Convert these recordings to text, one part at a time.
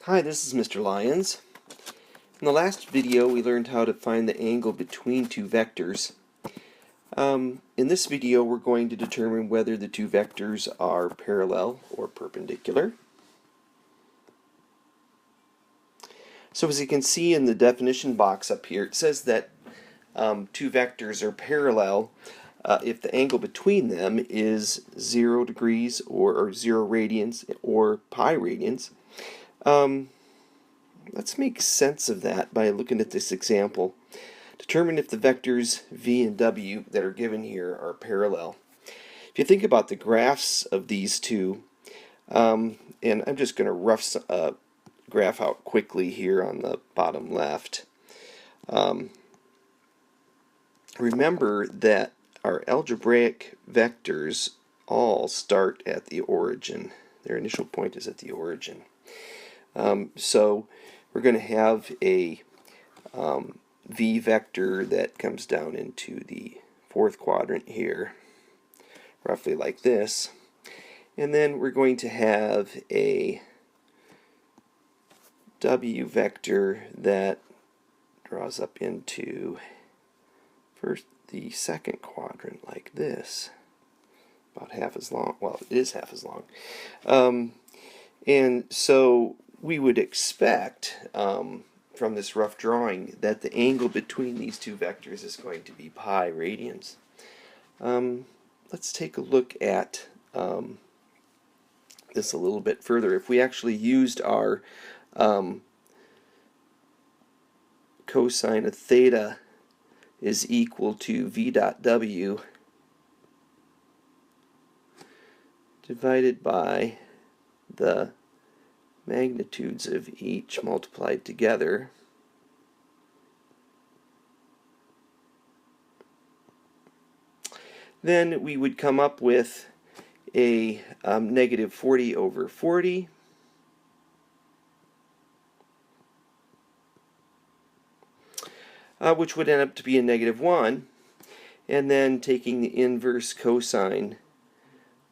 Hi, this is Mr. Lyons. In the last video we learned how to find the angle between two vectors. In this video we're going to determine whether the two vectors are parallel or perpendicular. So as you can see in the definition box up here, it says that two vectors are parallel if the angle between them is 0 degrees or 0 radians or pi radians. Let's make sense of that by looking at this example. Determine if the vectors v and w that are given here are parallel. If you think about the graphs of these two, and I'm just going to rough graph out quickly here on the bottom left. Remember that our algebraic vectors all start at the origin. Their initial point is at the origin. So we're going to have a v vector that comes down into the fourth quadrant here, roughly like this. And then we're going to have a w vector that draws up into the second quadrant like this, about half as long. Well, it is half as long. And so we would expect from this rough drawing that the angle between these two vectors is going to be pi radians. Let's take a look at this a little bit further. If we actually used our cosine of theta is equal to v dot w divided by the magnitudes of each multiplied together, then we would come up with a negative 40 over 40, which would end up to be a negative 1, and then taking the inverse cosine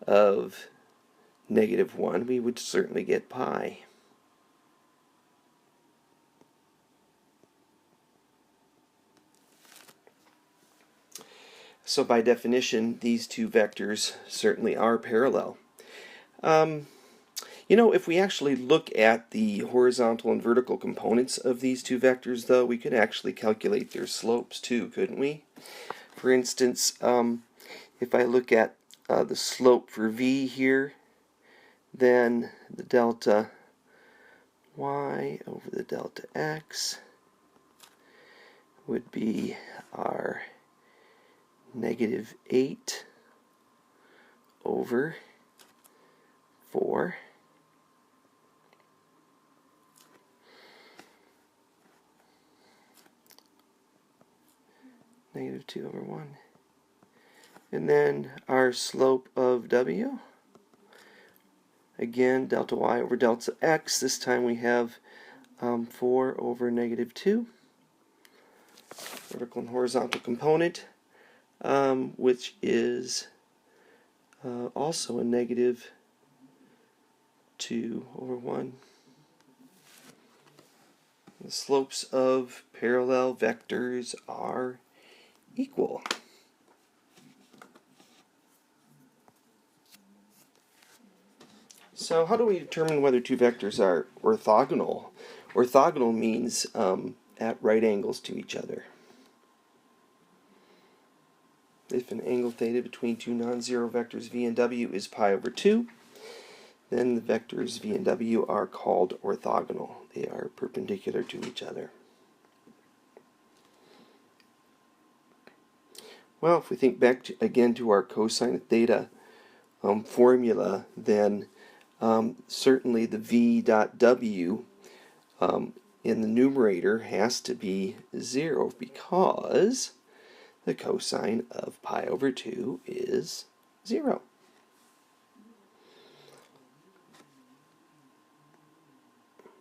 of negative 1, we would certainly get pi. So by definition, these two vectors certainly are parallel. You know, if we actually look at the horizontal and vertical components of these two vectors, though, we could actually calculate their slopes too, couldn't we? For instance, if I look at the slope for v here, then the delta y over the delta x would be our negative 8 over 4. Negative 2 over 1. And then our slope of w, again, delta y over delta x. This time we have 4 over negative 2. Vertical and horizontal component, which is also a negative 2 over 1. The slopes of parallel vectors are equal. So how do we determine whether two vectors are orthogonal? Orthogonal means at right angles to each other. If an angle theta between two non-zero vectors v and w is pi over 2, then the vectors v and w are called orthogonal. They are perpendicular to each other. Well, if we think back again to our cosine of theta formula, then certainly the v dot w in the numerator has to be 0 because the cosine of pi over 2 is 0.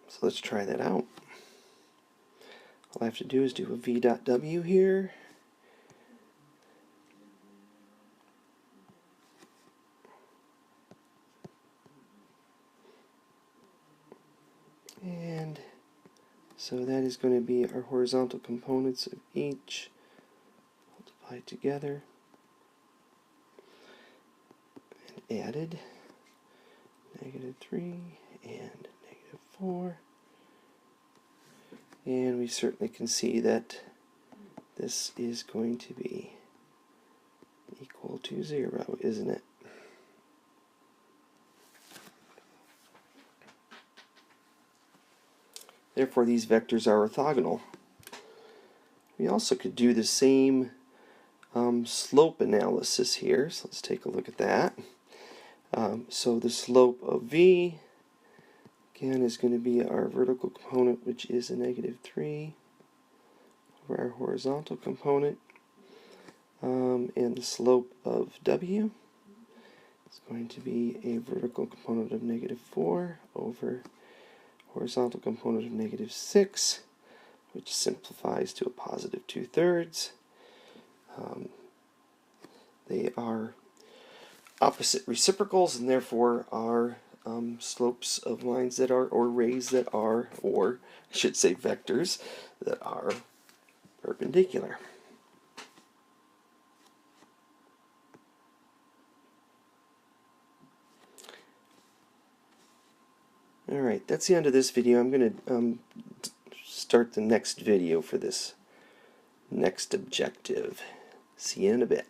So let's try that out. All I have to do is do a v dot w here. So that is going to be our horizontal components of each multiplied together and added. -3 and -4. And we certainly can see that this is going to be equal to 0, isn't it? Therefore, these vectors are orthogonal. We also could do the same slope analysis here, so let's take a look at that. So the slope of v, again, is going to be our vertical component, which is a -3, over our horizontal component. And the slope of w is going to be a vertical component of -4 over horizontal component of -6, which simplifies to a positive 2/3. They are opposite reciprocals, and therefore are slopes of lines that are, or rays that are, or I should say vectors that are perpendicular. Alright, that's the end of this video. I'm going to start the next video for this next objective. See you in a bit.